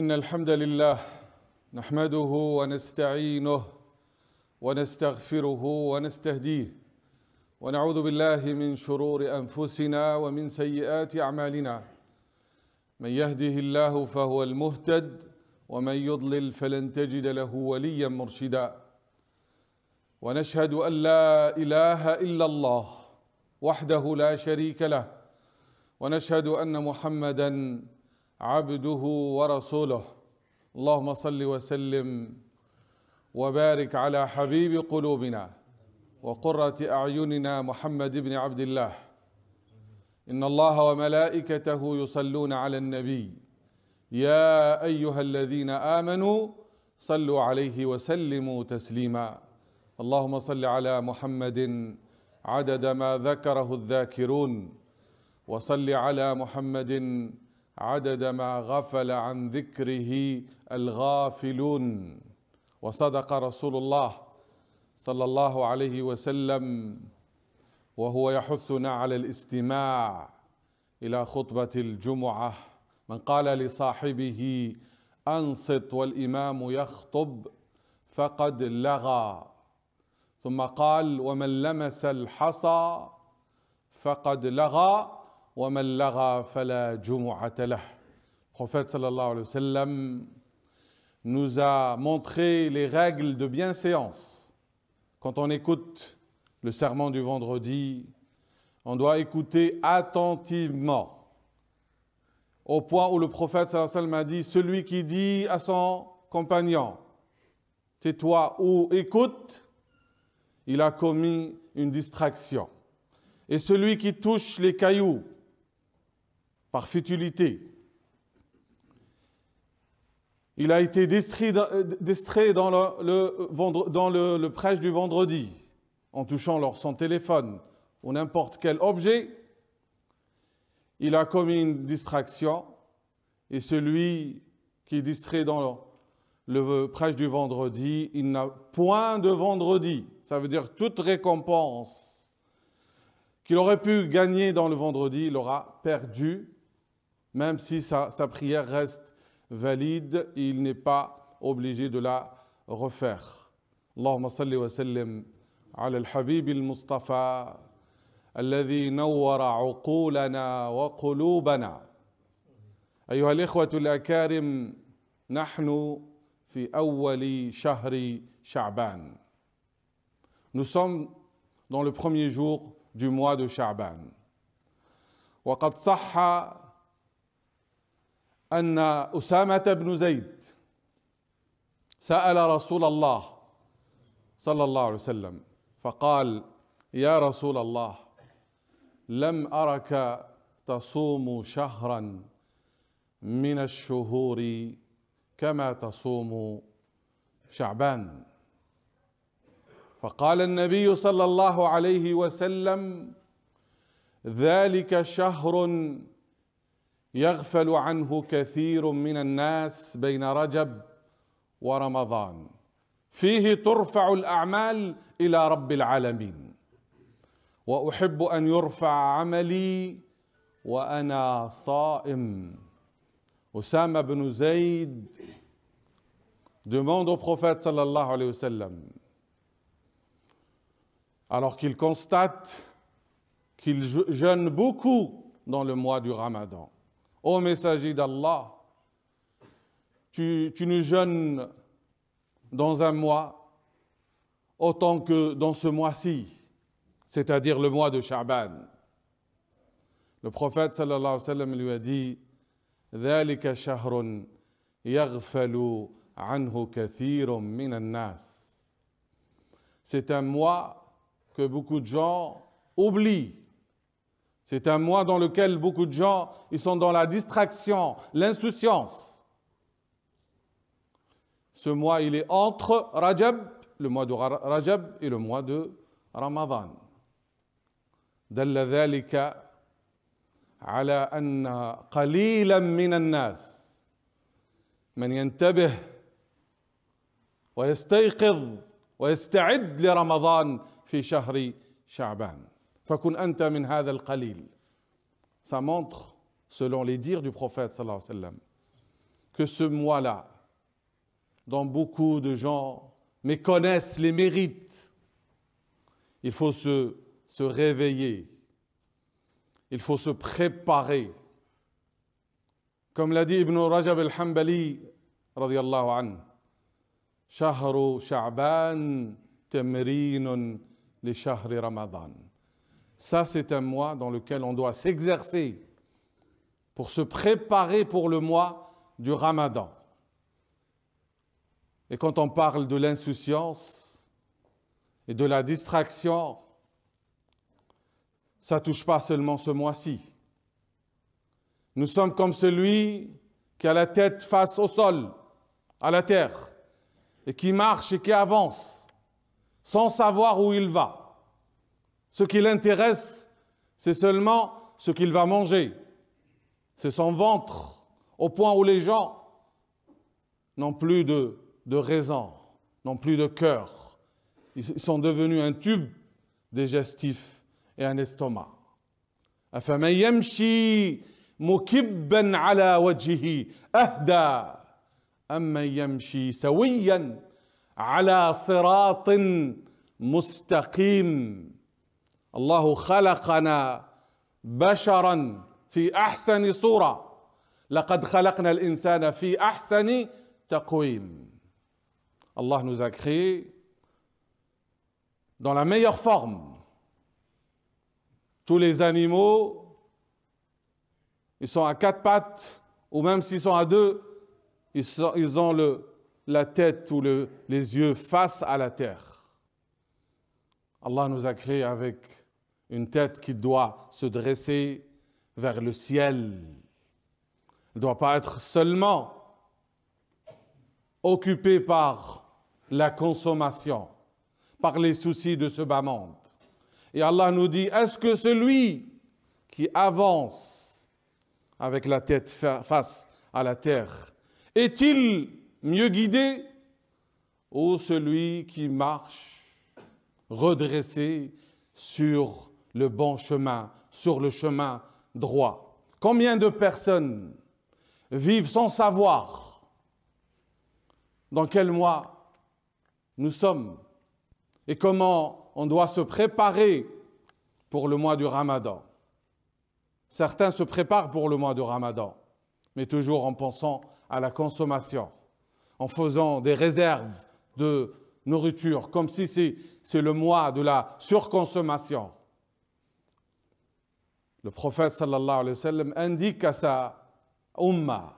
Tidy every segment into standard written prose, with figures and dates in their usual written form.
إن الحمد لله نحمده ونستعينه ونستغفره ونستهديه ونعوذ بالله من شرور أنفسنا ومن سيئات أعمالنا. من يهده الله فهو المهتد ومن يضلل فلن تجد له وليا مرشدا. ونشهد أن لا إله إلا الله وحده لا شريك له، ونشهد أن محمدًا عبده ورسوله. اللهم صل وسلم وبارك على حبيب قلوبنا وقرة أعيننا محمد بن عبد الله. إن الله وملائكته يصلون على النبي يا أيها الذين آمنوا صلوا عليه وسلموا تسليما. اللهم صل على محمد عدد ما ذكره الذاكرون، وصل على محمد عدد ما غفل عن ذكره الغافلون. وصدق رسول الله صلى الله عليه وسلم وهو يحثنا على الاستماع إلى خطبة الجمعة. من قال لصاحبه أنصت والإمام يخطب فقد لغى، ثم قال ومن لمس الحصى فقد لغى ومن لغى فلا جمعة له. Le prophète sallallahu alayhi wa sallam nous a montré les règles de bienséance. Quand on écoute le sermon du vendredi, on doit écouter attentivement, au point où le prophète sallallahu alayhi wa sallam a dit: celui qui dit à son compagnon tais-toi ou écoute, il a commis une distraction. Et celui qui touche les cailloux par futilité, il a été distrait dans le prêche du vendredi, en touchant son téléphone ou n'importe quel objet. Il a commis une distraction. Et celui qui est distrait dans le prêche du vendredi, il n'a point de vendredi. Ça veut dire toute récompense qu'il aurait pu gagner dans le vendredi, il aura perdu, même si sa prière reste valide, il n'est pas obligé de la refaire. Allahumma salli wa sallim ala al-habib al-Mustafa alladhi nawwara uqulana wa qulubana. أيها الإخوة الأكارم، نحن في أول شهر شعبان. Nous sommes dans le premier jour du mois de Sha'ban. وقد صح أن أسامة بن زيد سأل رسول الله صلى الله عليه وسلم فقال: يا رسول الله، لم أرك تصوم شهرا من الشهور كما تصوم شعبان. فقال النبي صلى الله عليه وسلم: ذلك شهر يغفل عنه كثير من الناس بين رجب ورمضان، فيه ترفع الأعمال إلى رب العالمين، وأحب أن يرفع عملي وأنا صائم. Osama ibn Zayd demande au prophète sallallahu alayhi wa sallam, alors qu'il constate qu'il jeûne beaucoup dans le mois du Ramadan: ô messager d'Allah, tu ne jeûnes dans un mois autant que dans ce mois-ci, c'est-à-dire le mois de Sha'ban. Le prophète sallallahu alayhi wa sallam lui a dit: ذلك شهر يغفل عنه كثير من الناس. C'est un mois que beaucoup de gens oublient. C'est un mois dans lequel beaucoup de gens ils sont dans la distraction, l'insouciance. Ce mois, il est entre Rajab, le mois de Rajab, et le mois de Ramadan. دل ذلك على أن قليلا من الناس من ينتبه ويستيقظ ويستعد لرمضان في شهر شعبان. فكن أنت من هذا القليل. Ça montre, selon les dires du prophète sallallahu alayhi wa sallam, que ce mois-là, dont beaucoup de gens méconnaissent les mérites, il faut se réveiller, il faut se préparer. Comme l'a dit Ibn Rajab al-Hanbali, radiyallahu anhu, Shahru Sha'ban tamrinun li shahri Ramadan. Ça, c'est un mois dans lequel on doit s'exercer pour se préparer pour le mois du Ramadan. Et quand on parle de l'insouciance et de la distraction, ça ne touche pas seulement ce mois-ci. Nous sommes comme celui qui a la tête face au sol, à la terre, et qui marche et qui avance, sans savoir où il va. Ce qui l'intéresse, c'est seulement ce qu'il va manger. C'est son ventre, au point où les gens n'ont plus de raison, n'ont plus de cœur. Ils sont devenus un tube digestif et un estomac. أفمن يمشي مكبا على وجهه أهدى أمن يمشي سويا على صراط مستقيم الله خلقنا بشرا في أحسن صورة لقد خلقنا الإنسان في أحسن تقويم. Allah nous a créés dans la meilleure forme. Tous les animaux, ils sont à quatre pattes, ou même s'ils sont à deux, ils ont la tête ou les yeux face à la terre. Allah nous a créés avec une tête qui doit se dresser vers le ciel. Elle ne doit pas être seulement occupée par la consommation, par les soucis de ce bas monde. Et Allah nous dit, est-ce que celui qui avance avec la tête face à la terre est-il mieux guidé ou celui qui marche redressé sur le bon chemin, sur le chemin droit? Combien de personnes vivent sans savoir dans quel mois nous sommes et comment on doit se préparer pour le mois du Ramadan? Certains se préparent pour le mois du Ramadan, mais toujours en pensant à la consommation, en faisant des réserves de nourriture, comme si c'est le mois de la surconsommation. Le prophète sallallahu alayhi wa sallam indique à sa umma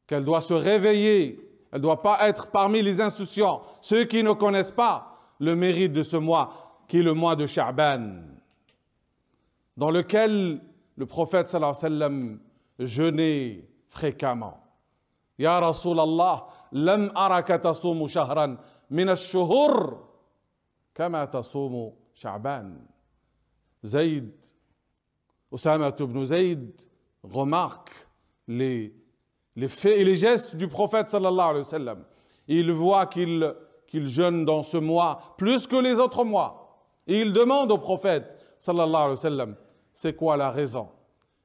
qu'elle doit se réveiller, elle ne doit pas être parmi les insouciants, ceux qui ne connaissent pas le mérite de ce mois, qui est le mois de Sha'ban, dans lequel le prophète sallallahu alayhi wa sallam jeûnait fréquemment. Ya Rasulallah, lam araka tasumu shahran min ash-shuhur kama tasumu Sha'ban. Zayd, Osama ibn Zayd remarque les faits et les gestes du prophète sallallahu alayhi wa sallam. Il voit qu'il jeûne dans ce mois plus que les autres mois. Et il demande au prophète sallallahu alayhi wa sallam, c'est quoi la raison?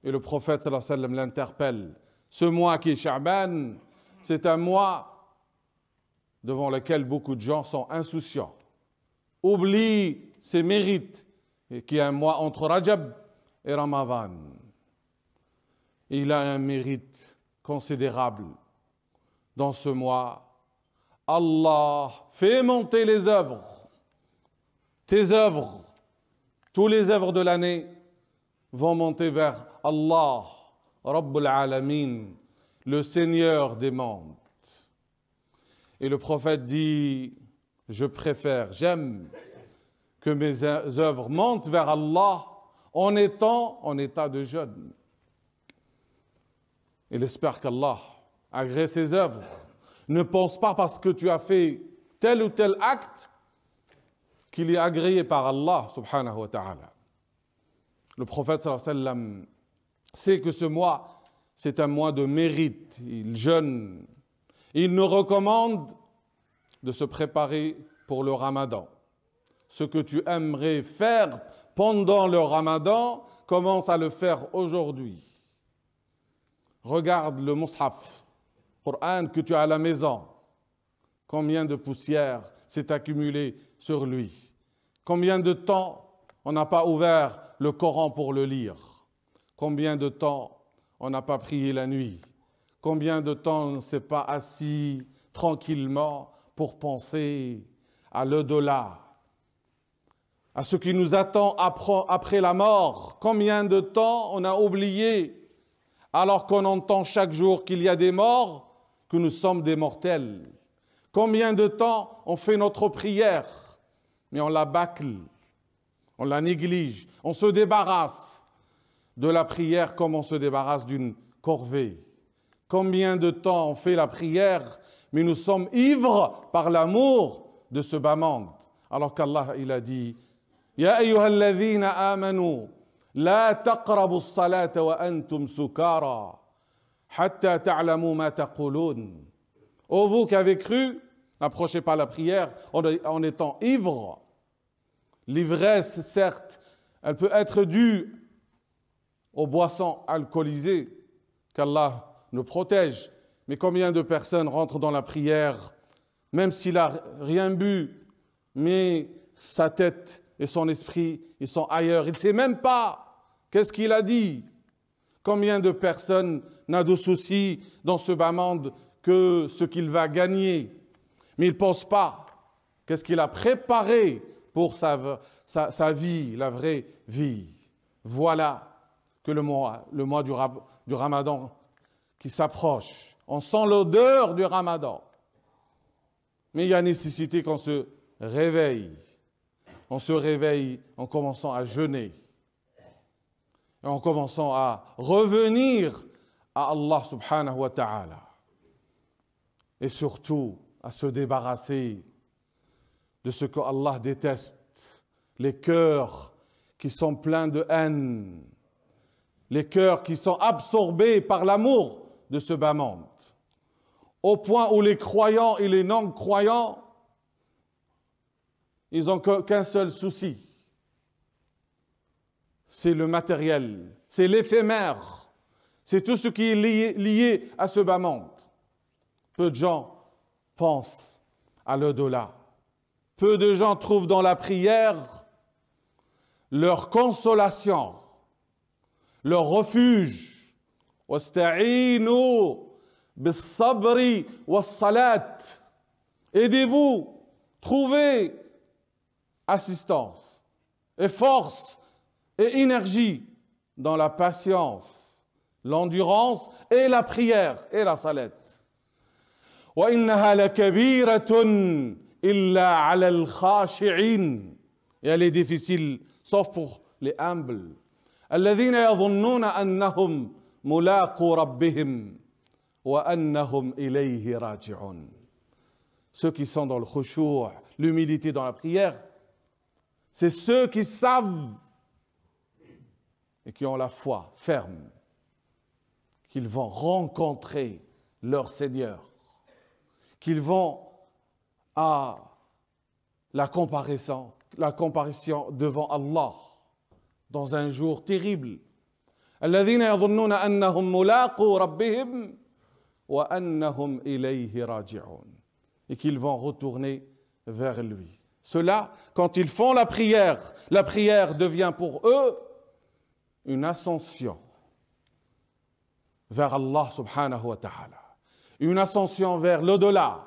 Et le prophète sallallahu alayhi wa sallam l'interpelle. Ce mois qui est Sha'ban, c'est un mois devant lequel beaucoup de gens sont insouciants, oublient ses mérites, et qui est un mois entre Rajab et Ramadan. Il a un mérite considérable. Dans ce mois, Allah fait monter les œuvres, tes œuvres, toutes les œuvres de l'année vont monter vers Allah, Rabbul Alamin, le Seigneur des mondes. Et le prophète dit, je préfère, j'aime que mes œuvres montent vers Allah en étant en état de jeûne. Il espère qu'Allah agrée ses œuvres. Ne pense pas parce que tu as fait tel ou tel acte qu'il est agréé par Allah subhanahu wa ta'ala. Le prophète sallallahu alayhi wa sallam sait que ce mois, c'est un mois de mérite. Il jeûne. Il nous recommande de se préparer pour le Ramadan. Ce que tu aimerais faire pendant le Ramadan, commence à le faire aujourd'hui. Regarde le mushaf Coran que tu as à la maison, combien de poussière s'est accumulée sur lui? Combien de temps on n'a pas ouvert le Coran pour le lire? Combien de temps on n'a pas prié la nuit? Combien de temps on ne s'est pas assis tranquillement pour penser à l'au-delà, à ce qui nous attend après la mort? Combien de temps on a oublié, alors qu'on entend chaque jour qu'il y a des morts, que nous sommes des mortels? Combien de temps on fait notre prière, mais on la bâcle, on la néglige, on se débarrasse de la prière comme on se débarrasse d'une corvée? Combien de temps on fait la prière, mais nous sommes ivres par l'amour de ce bas monde, alors qu'Allah il a dit Ya ayyuhalladhina amanu la taqrabu as-salata wa antum sukara hatta ta'lamu ma taqulun. Ô vous qui avez cru, n'approchez pas la prière en étant ivre. L'ivresse, certes, elle peut être due aux boissons alcoolisées, qu'Allah nous protège. Mais combien de personnes rentrent dans la prière, même s'il n'a rien bu, mais sa tête et son esprit, ils sont ailleurs. Il ne sait même pas qu'est-ce qu'il a dit. Combien de personnes n'a de soucis dans ce bas monde que ce qu'il va gagner, mais il ne pense pas qu'est-ce qu'il a préparé pour sa vie, la vraie vie. Voilà que le mois du Ramadan qui s'approche. On sent l'odeur du Ramadan. Mais il y a nécessité qu'on se réveille. On se réveille en commençant à jeûner. Et en commençant à revenir à Allah subhanahu wa ta'ala. Et surtout à se débarrasser de ce que Allah déteste. Les cœurs qui sont pleins de haine. Les cœurs qui sont absorbés par l'amour de ce bas monde. Au point où les croyants et les non-croyants, ils n'ont qu'un seul souci. C'est le matériel, c'est l'éphémère, c'est tout ce qui est lié à ce bas monde. Peu de gens pensent à l'au-delà. Peu de gens trouvent dans la prière leur consolation, leur refuge. Wasta'inu bis-sabri was-salat. Aidez-vous, trouvez assistance et force et énergie dans la patience, l'endurance et la prière et la salat. وَإِنَّهَا لَكَبِيرَةٌ إِلَّا عَلَى الْخَاشِعِينَ. Et elle est difficile, sauf pour les humbles. الَّذِينَ يَظُنُّونَ أَنَّهُمْ مُلَاقُو رَبِّهِمْ وَأَنَّهُمْ إِلَيْهِ رَاجِعُونَ. Ceux qui sont dans le khushu', l'humilité dans la prière, c'est ceux qui savent et qui ont la foi ferme qu'ils vont rencontrer leur Seigneur, qu'ils vont à la comparaison devant Allah dans un jour terrible. الذين يظنون أنهم ملاقو ربهم وأنهم إليه راجعون. Et qu'ils vont retourner vers lui. Ceux-là, quand ils font la prière devient pour eux une ascension vers Allah subhanahu wa ta'ala. Une ascension vers l'au-delà.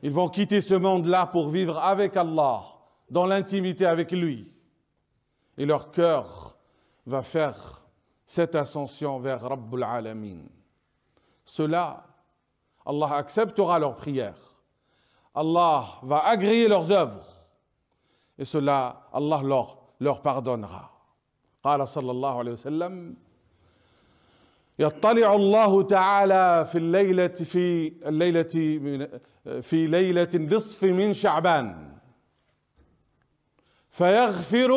Ils vont quitter ce monde-là pour vivre avec Allah, dans l'intimité avec lui. Et leur cœur va faire cette ascension vers Rabbul Alamin. Ceux-là, Allah acceptera leurs prières. Allah va agréer leurs œuvres. Et cela, Allah leur pardonnera. قال صلى الله عليه وسلم يطلع الله تعالى في ليلة نصف من شعبان فيغفر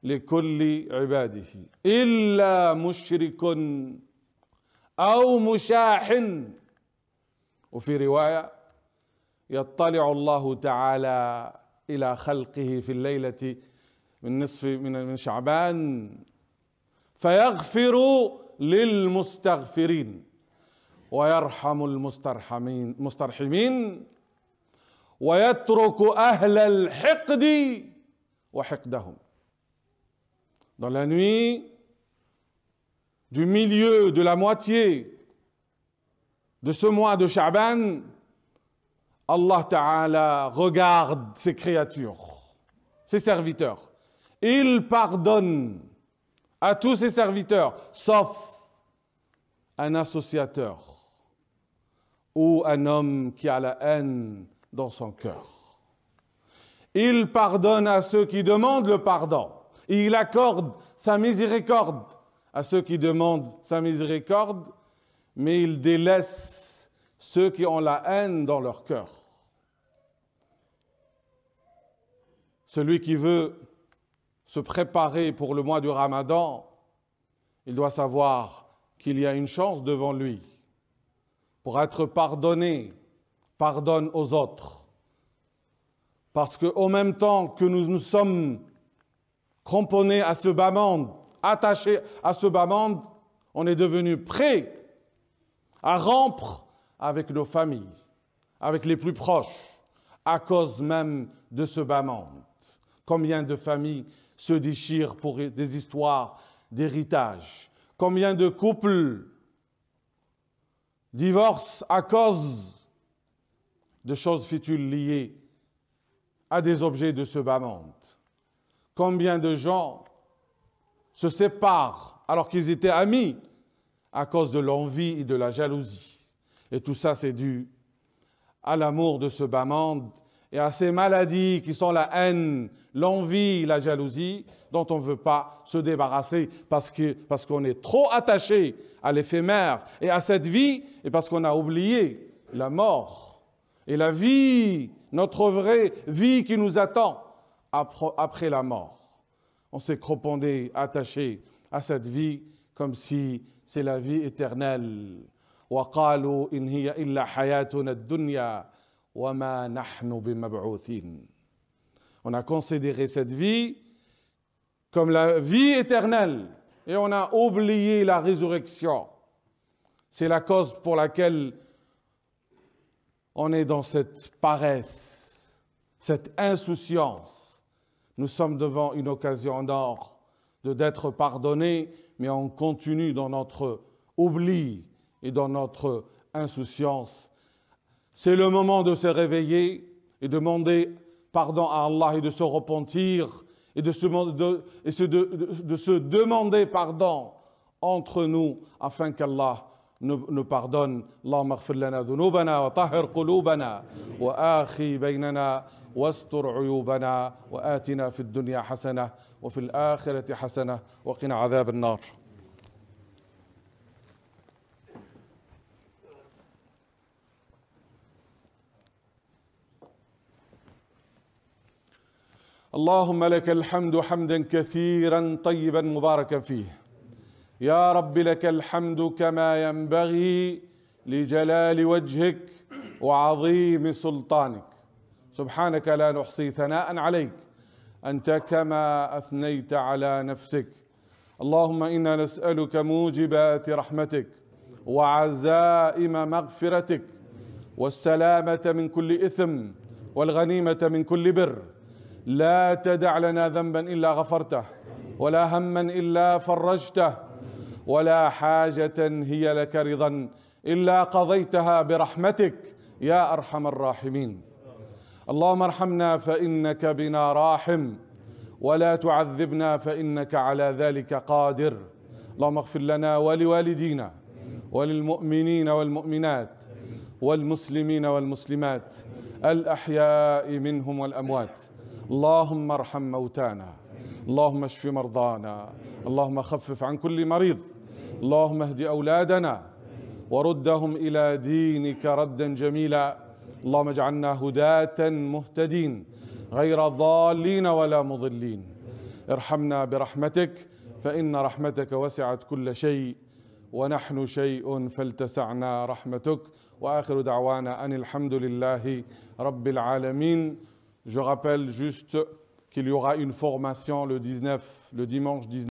لكل عباده إلا مشرك أو مشاح. وفي رواية يطلع الله تعالى إلى خلقه في الليلة من نصف من شعبان فيغفر للمستغفرين ويرحم المسترحمين ويترك أهل الحقد وحقدهم. Dans la nuit du milieu de la moitié de ce mois de Sha'ban, Allah Ta'ala regarde ses créatures, ses serviteurs. Il pardonne à tous ses serviteurs, sauf un associateur ou un homme qui a la haine dans son cœur. Il pardonne à ceux qui demandent le pardon. Et il accorde sa miséricorde à ceux qui demandent sa miséricorde, mais il délaisse ceux qui ont la haine dans leur cœur. Celui qui veut se préparer pour le mois du Ramadan, il doit savoir qu'il y a une chance devant lui. Pour être pardonné, pardonne aux autres. Parce qu'au même temps que nous nous sommes cramponnés à ce bas monde, attachés à ce bas monde, on est devenu prêt à rompre avec nos familles, avec les plus proches, à cause même de ce bas monde. Combien de familles se déchirent pour des histoires d'héritage? Combien de couples divorcent à cause de choses futiles liées à des objets de ce bas monde? Combien de gens se séparent alors qu'ils étaient amis à cause de l'envie et de la jalousie? Et tout ça, c'est dû à l'amour de ce bas monde et à ces maladies qui sont la haine, l'envie, la jalousie, dont on ne veut pas se débarrasser parce qu'on est trop attaché à l'éphémère et à cette vie, et parce qu'on a oublié la mort et la vie, notre vraie vie qui nous attend après la mort. On s'est crampondé, attaché à cette vie comme si c'est la vie éternelle. وَقَالُوا إِنْ هِيَ إِلَّا حَيَاتُنَا الدُّنْيَا وَمَا نَحْنُ بِمَبْعُوثِينَ. On a considéré cette vie comme la vie éternelle et on a oublié la résurrection. C'est la cause pour laquelle on est dans cette paresse, cette insouciance. Nous sommes devant une occasion d'or d'être pardonnés, mais on continue dans notre oubli et dans notre insouciance. C'est le moment de se réveiller et de demander pardon à Allah et de se repentir et de se demander pardon entre nous afin qu'Allah nous pardonne. Allahumma ighfir lana dhunubana wa tahhir qulubana wa akhi baynana واستر عيوبنا وآتنا في الدنيا حسنة وفي الآخرة حسنة وقنا عذاب النار. اللهم لك الحمد حمدا كثيرا طيبا مباركا فيه. يا رب لك الحمد كما ينبغي لجلال وجهك وعظيم سلطانك. سبحانك لا نحصي ثناء عليك أنت كما أثنيت على نفسك. اللهم إنا نسألك موجبات رحمتك وعزائم مغفرتك والسلامة من كل إثم والغنيمة من كل بر. لا تدع لنا ذنبا إلا غفرته ولا هما إلا فرجته ولا حاجة هي لك رضا إلا قضيتها برحمتك يا أرحم الراحمين. اللهم ارحمنا فإنك بنا راحم ولا تعذبنا فإنك على ذلك قادر. اللهم اغفر لنا ولوالدينا وللمؤمنين والمؤمنات والمسلمين والمسلمات الأحياء منهم والأموات. اللهم ارحم موتانا، اللهم اشف مرضانا، اللهم خفف عن كل مريض، اللهم اهد أولادنا وردهم إلى دينك ردا جميلا. اللهم اجعلنا هداة مهتدين غير ضالين ولا مضلين. ارحمنا برحمتك فإن رحمتك وسعت كل شيء ونحن شيء فلتسعنا رحمتك. وآخر دعوانا أن الحمد لله رب العالمين. Je rappelle juste qu'il y aura une formation le dimanche 19